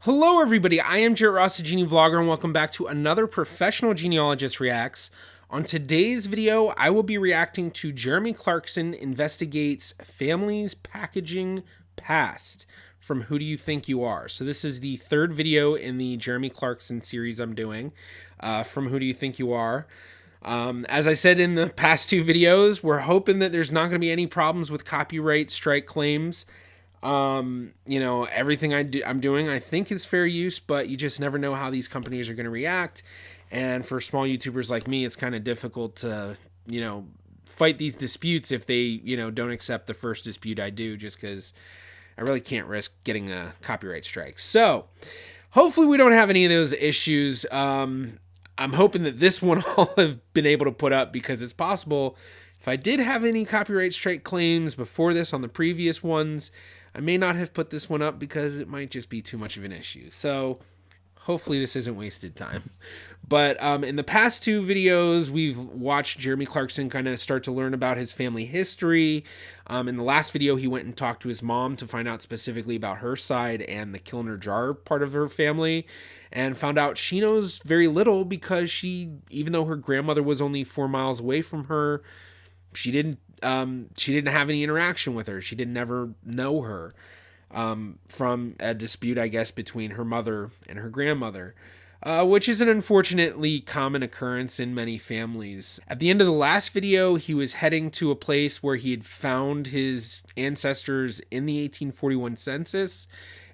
Hello everybody, I am Jarrett Ross, the GeneaVlogger, and welcome back to another Professional Genealogist Reacts. On today's video, I will be reacting to Jeremy Clarkson Investigates Families Packaging Past from Who Do You Think You Are? So this is the third video in the Jeremy Clarkson series I'm doing, from Who Do You Think You Are? As I said in the past two videos, we're hoping that there's not going to be any problems with copyright strike claims. Everything I'm doing, I think is fair use, but you just never know how these companies are going to react. And for small YouTubers like me, it's kind of difficult to, fight these disputes if they, don't accept the first dispute I do, just because I really can't risk getting a copyright strike. So hopefully we don't have any of those issues. I'm hoping that this one I'll have been able to put up, because it's possible if I did have any copyright strike claims before this on the previous ones, I may not have put this one up because it might just be too much of an issue. So hopefully this isn't wasted time. But in the past two videos, we've watched Jeremy Clarkson kind of start to learn about his family history. In the last video, he went and talked to his mom to find out specifically about her side and the Kilner jar part of her family, and found out she knows very little because even though her grandmother was only 4 miles away from her, she didn't have any interaction with her. She didn't ever know her from a dispute, I guess, between her mother and her grandmother, which is an unfortunately common occurrence in many families. At the end of the last video, he was heading to a place where he had found his ancestors in the 1841 census,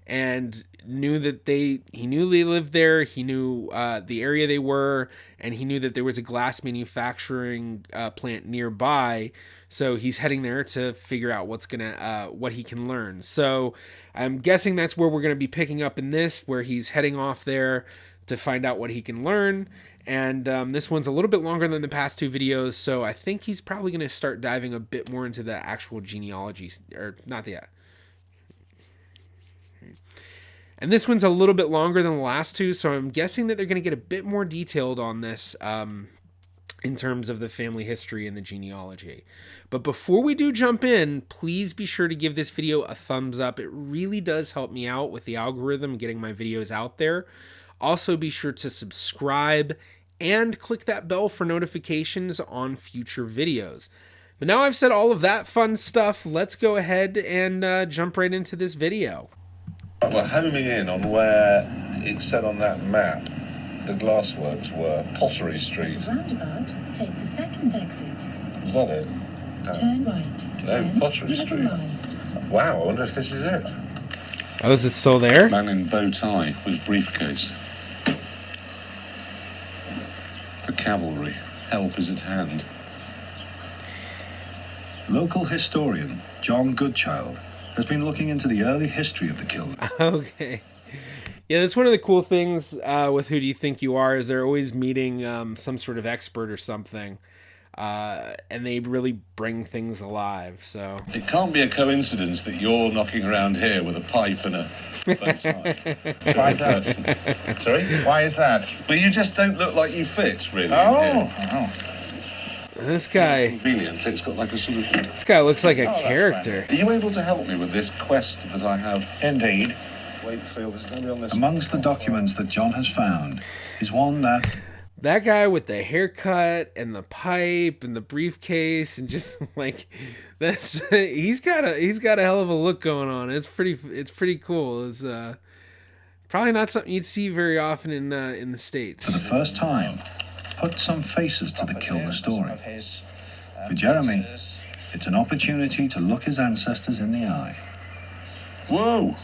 and knew that they lived there. He knew the area they were, and he knew that there was a glass manufacturing plant nearby. So he's heading there to figure out what he can learn. So I'm guessing that's where we're gonna be picking up in this, where he's heading off there to find out what he can learn. And this one's a little bit longer than the past two videos, so I think he's probably gonna start diving a bit more into the actual genealogy, or not yet. And this one's a little bit longer than the last two, so I'm guessing that they're going to get a bit more detailed on this in terms of the family history and the genealogy. But before we do jump in, please be sure to give this video a thumbs up. It really does help me out with the algorithm getting my videos out there. Also, be sure to subscribe and click that bell for notifications on future videos. But now I've said all of that fun stuff, let's go ahead and jump right into this video. We're homing in on where it said on that map the Glassworks were, Pottery Street. Roundabout, take the second exit. Is that it? Turn right. No, Pottery Street. Wow, I wonder if this is it. Oh, is it still there? Man in bow tie with briefcase. The cavalry. Help is at hand. Local historian John Goodchild has been looking into the early history of the Kilners. Okay. Yeah, that's one of the cool things with Who Do You Think You Are, is they're always meeting some sort of expert or something. And they really bring things alive, so... It can't be a coincidence that you're knocking around here with a pipe and a bow tie. Why is that? Sorry? Why is that? Well, you just don't look like you fit, really. This guy... Convenient. It's got like a sort of... This guy looks like a character. Are you able to help me with this quest that I have? Indeed. Wait, Phil, this is going to be on this... Amongst the documents that John has found is one that... That guy with the haircut and the pipe and the briefcase and just like he's got a hell of a look going on. It's pretty cool. It's probably not something you'd see very often in the States. For the first time, put some faces to the Kilner story. For Jeremy, it's an opportunity to look his ancestors in the eye. Whoa!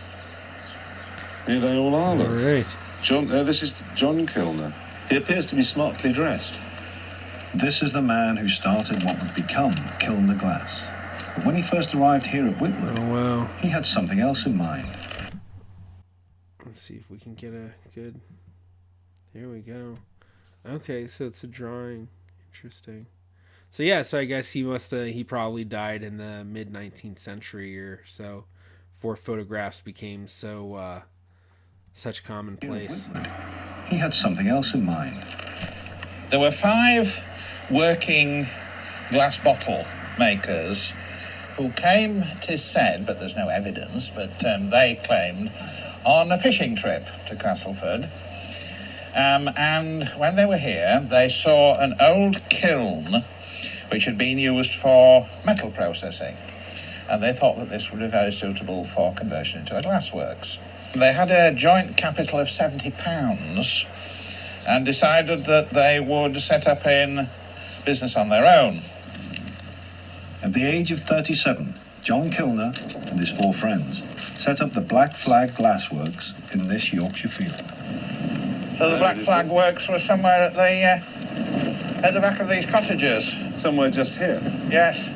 Here they all are, look. All right. John, this is John Kilner. He appears to be smartly dressed. This is the man who started what would become Kilner Glass. But when he first arrived here at Whitwood, Oh wow. he had something else in mind. Let's see if we can get a good... Here we go. Okay, so it's a drawing. Interesting. So yeah, so I guess he probably died in the mid-19th century or so, before photographs became so such commonplace. He had something else in mind. There were 5 working glass bottle makers who came, 'tis said, but there's no evidence, but they claimed on a fishing trip to Castleford. And when they were here, they saw an old kiln which had been used for metal processing. And they thought that this would be very suitable for conversion into a glassworks. They had a joint capital of £70 and decided that they would set up in business on their own. At the age of 37, John Kilner and his 4 friends set up the Black Flag Glassworks in this Yorkshire field. So the Black Flag Works was somewhere at the back of these cottages. Somewhere just here. Yes.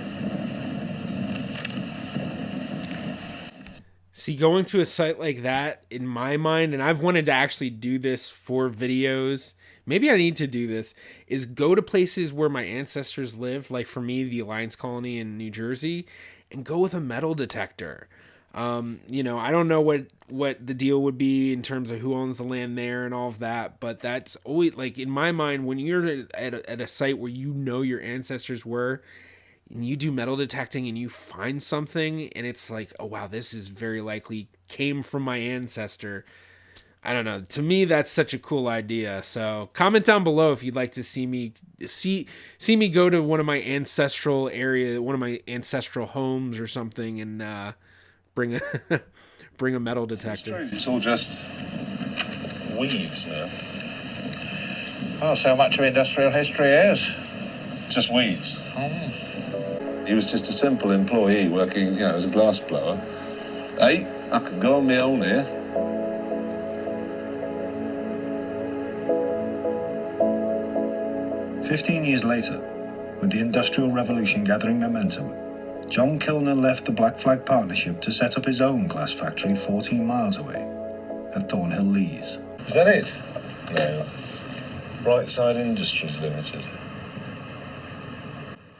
See, going to a site like that, in my mind, and I've wanted to actually do this for videos, maybe I need to do this, is go to places where my ancestors lived, like for me, the Alliance Colony in New Jersey, and go with a metal detector. You know, I don't know what the deal would be in terms of who owns the land there and all of that, but that's always, like, in my mind, when you're at a site where you know your ancestors were, and you do metal detecting and you find something and it's like, oh wow, this is very likely came from my ancestor. I don't know. To me, that's such a cool idea. So comment down below if you'd like to see me go to one of my ancestral homes or something and bring a metal detector. It's all just weeds now. Oh, so much of industrial history is. Just weeds. He was just a simple employee working, you know, as a glass blower. Hey, I can go on my own here. "15 years later, with the Industrial Revolution gathering momentum, John Kilner left the Black Flag Partnership to set up his own glass factory 14 miles away at Thornhill Lees. Is that it? No. Brightside Industries Limited.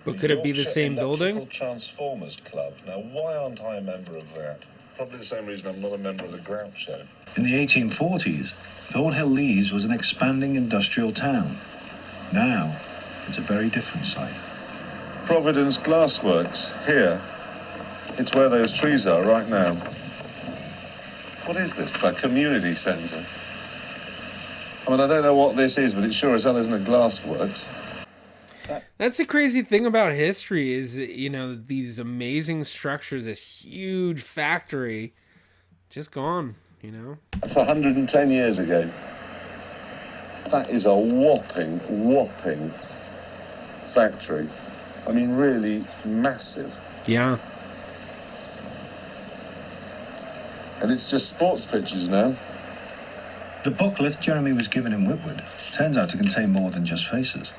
But could it be the Yorkshire same building? Electrical Transformers Club. Now, why aren't I a member of that? Probably the same reason I'm not a member of the Grouch Show. In the 1840s, Thornhill Lees was an expanding industrial town. Now, it's a very different sight. Providence Glassworks, here. It's where those trees are right now. What is this? A community centre? I mean, I don't know what this is, but it sure as hell isn't a glassworks. That's the crazy thing about history is, you know, these amazing structures, this huge factory, just gone, you know? That's 110 years ago. That is a whopping factory. I mean, really massive. Yeah. And it's just sports pitches now. The booklet Jeremy was given in Whitwood turns out to contain more than just faces.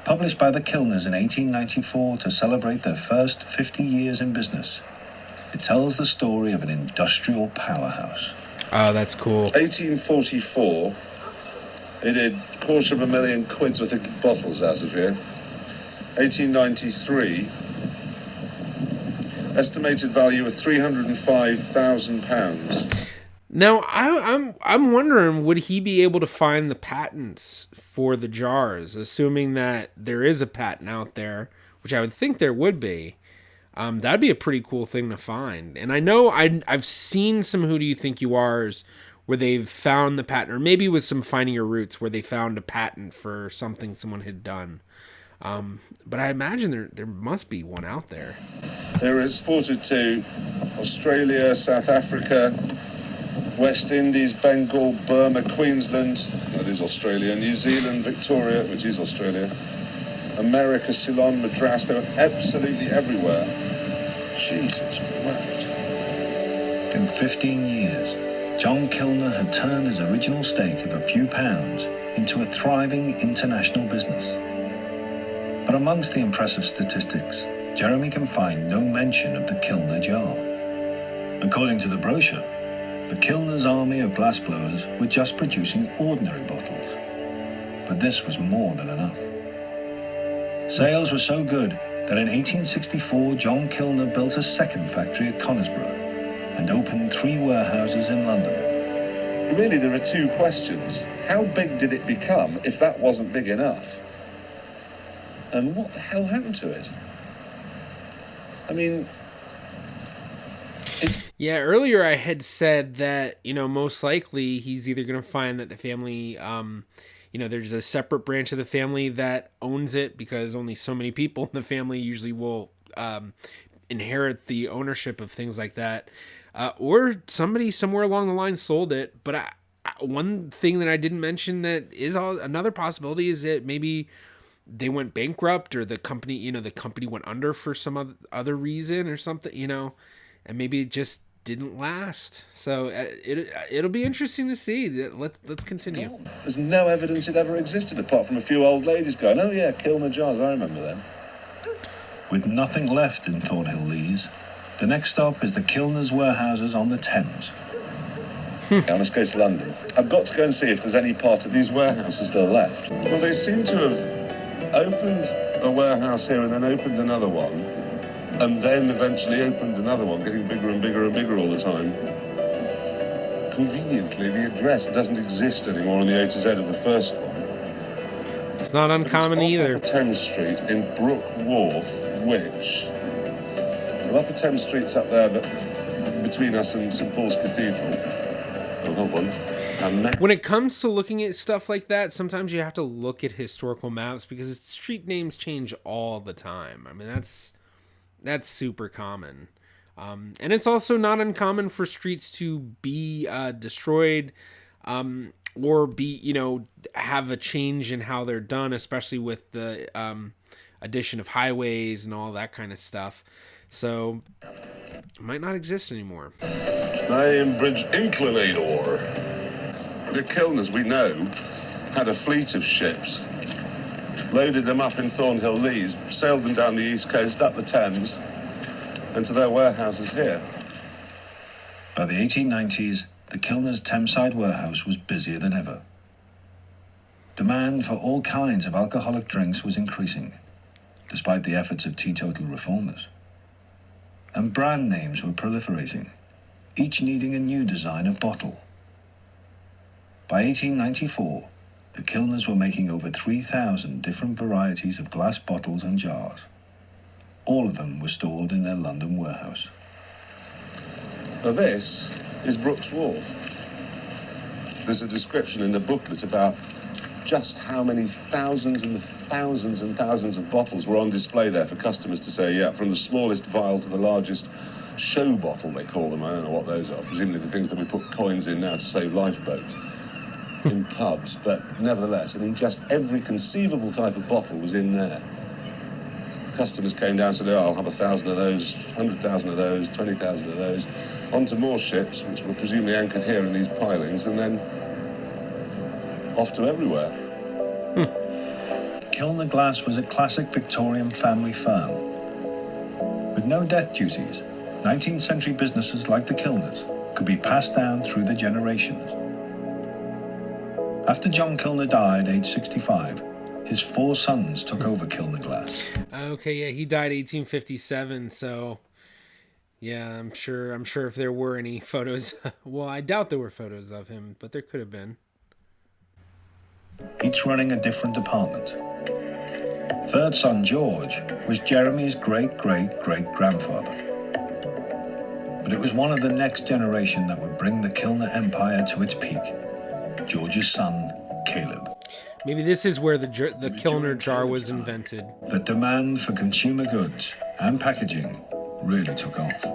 Published by the Kilners in 1894 to celebrate their first 50 years in business, it tells the story of an industrial powerhouse. Oh, that's cool. 1844, they did £250,000 worth of bottles out of here. 1893, estimated value of £305,000. Now, I'm wondering, would he be able to find the patents for the jars, assuming that there is a patent out there, which I would think there would be. That'd be a pretty cool thing to find. And I know I've seen some Who Do You Think You Are's where they've found the patent, or maybe with some Finding Your Roots where they found a patent for something someone had done. But I imagine there must be one out there. They were exported to Australia, South Africa, West Indies, Bengal, Burma, Queensland, that is Australia, New Zealand, Victoria, which is Australia, America, Ceylon, Madras, they were absolutely everywhere. Jesus, wow. In 15 years, John Kilner had turned his original stake of a few pounds into a thriving international business. But amongst the impressive statistics, Jeremy can find no mention of the Kilner jar. According to the brochure, the Kilner's army of glassblowers were just producing ordinary bottles. But this was more than enough. Sales were so good that in 1864 John Kilner built a second factory at Conisbrough and opened 3 warehouses in London. Really, there are 2 questions. How big did it become if that wasn't big enough? And what the hell happened to it? I mean, Yeah, earlier I had said that, most likely he's either going to find that the family, there's a separate branch of the family that owns it, because only so many people in the family usually will inherit the ownership of things like that. Or somebody somewhere along the line sold it. But one thing that I didn't mention that is another possibility is that maybe they went bankrupt, or the company went under for some other reason or something, and maybe it just didn't last. So it'll be interesting to see. Let's continue. There's no evidence it ever existed apart from a few old ladies going, "Oh yeah, Kilner jars, I remember them." With nothing left in Thornhill Lees, the next stop is the Kilners warehouses on the Thames. I must go to London. I've got to go and see if there's any part of these warehouses still left. Well, they seem to have opened a warehouse here and then opened another one, and then eventually opened another one, getting bigger and bigger and bigger all the time. Conveniently, the address doesn't exist anymore on the A to Z of the first one. It's not uncommon either. Upper Thames Street in Brook Wharf, which... Well, Upper Thames Street's up there, but between us and St Paul's Cathedral. Oh, hold on. When it comes to looking at stuff like that, sometimes you have to look at historical maps, because street names change all the time. I mean, that's super common. And it's also not uncommon for streets to be destroyed, or be, have a change in how they're done, especially with the addition of highways and all that kind of stuff. So it might not exist anymore. Iron Bridge Inclinator. The Kilners, we know, had a fleet of ships, loaded them up in Thornhill Lees, sailed them down the east coast, up the Thames, and to their warehouses here. By the 1890s, the Kilners' Thameside warehouse was busier than ever. Demand for all kinds of alcoholic drinks was increasing, despite the efforts of teetotal reformers. And brand names were proliferating, each needing a new design of bottle. By 1894, the Kilners were making over 3,000 different varieties of glass bottles and jars. All of them were stored in their London warehouse. Now this is Brook's Wharf. There's a description in the booklet about just how many thousands and thousands and thousands of bottles were on display there for customers to say, yeah, from the smallest vial to the largest show bottle, they call them. I don't know what those are. Presumably the things that we put coins in now to save lifeboats in pubs. But nevertheless, I mean, just every conceivable type of bottle was in there. Customers came down and said, oh, I'll have 1,000 of those, 100,000 of those, 20,000 of those, onto more ships, which were presumably anchored here in these pilings, and then off to everywhere. Kilner Glass was a classic Victorian family firm. With no death duties, 19th century businesses like the Kilners could be passed down through the generations. After John Kilner died, aged 65, his 4 sons took over Kilner Glass. Okay, yeah, he died 1857, so yeah, I'm sure if there were any photos, well, I doubt there were photos of him, but there could have been. Each running a different department. Third son, George, was Jeremy's great-great-great-grandfather. But it was one of the next generation that would bring the Kilner empire to its peak. George's son, Caleb. Maybe this is where the Kilner jar was invented. The demand for consumer goods and packaging really took off.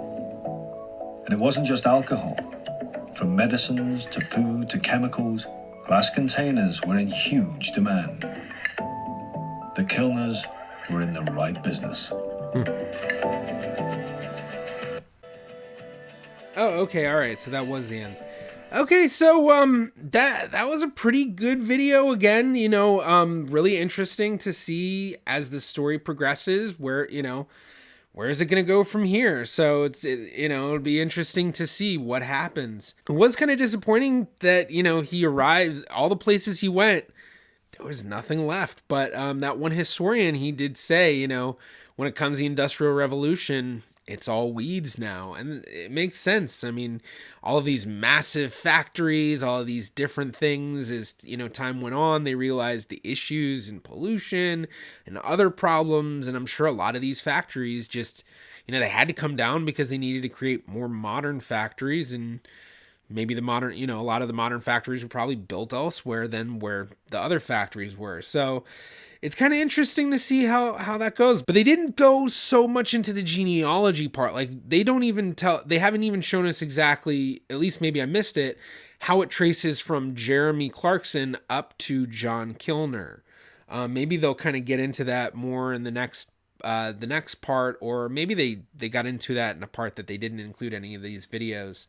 And it wasn't just alcohol. From medicines to food to chemicals, glass containers were in huge demand. The Kilners were in the right business. Oh, okay, all right. So that was the end. Okay, so that was a pretty good video again, really interesting to see as the story progresses where is it going to go from here? So it'll be interesting to see what happens. It was kind of disappointing that, he arrived, all the places he went, there was nothing left. But that one historian, he did say, when it comes to the Industrial Revolution, it's all weeds now. And it makes sense. I mean, all of these massive factories, all of these different things, as time went on, they realized the issues and pollution and other problems. And I'm sure a lot of these factories just, they had to come down because they needed to create more modern factories, and maybe the modern, a lot of the modern factories were probably built elsewhere than where the other factories were. So it's kind of interesting to see how that goes. But they didn't go so much into the genealogy part. Like, they haven't even shown us exactly, at least maybe I missed it, how it traces from Jeremy Clarkson up to John Kilner. Maybe they'll kind of get into that more in the next part, or maybe they got into that in a part that they didn't include any of these videos.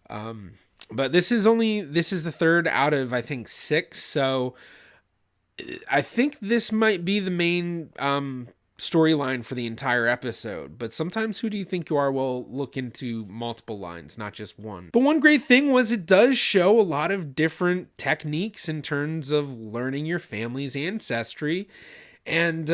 But this is the third out of, I think, 6. So I think this might be the main storyline for the entire episode. But sometimes Who Do You Think You Are will look into multiple lines, not just one. But one great thing was it does show a lot of different techniques in terms of learning your family's ancestry. And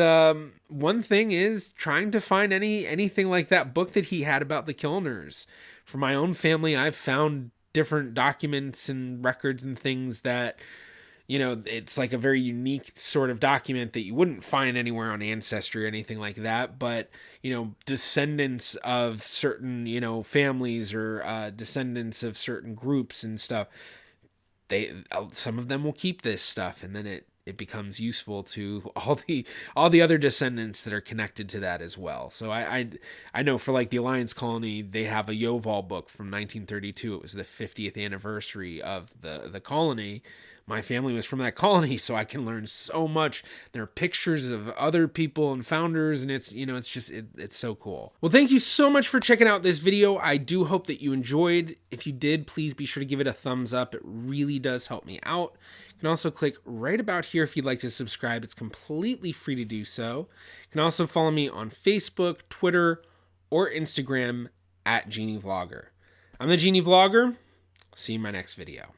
one thing is trying to find anything like that book that he had about the Kilners. For my own family, I've found different documents and records and things that, it's like a very unique sort of document that you wouldn't find anywhere on Ancestry or anything like that. But, descendants of certain, families or descendants of certain groups and stuff, some of them will keep this stuff, and then it becomes useful to all the other descendants that are connected to that as well. So I know for like the Alliance Colony, they have a Yoval book from 1932. It was the 50th anniversary of the colony. My family was from that colony, so I can learn so much. There are pictures of other people and founders, and it's it's so cool. Well, thank you so much for checking out this video. I do hope that you enjoyed. If you did, please be sure to give it a thumbs up. It really does help me out. You can also click right about here if you'd like to subscribe. It's completely free to do so. You can also follow me on Facebook, Twitter, or Instagram @GeneaVlogger. I'm the GeneaVlogger. See you in my next video.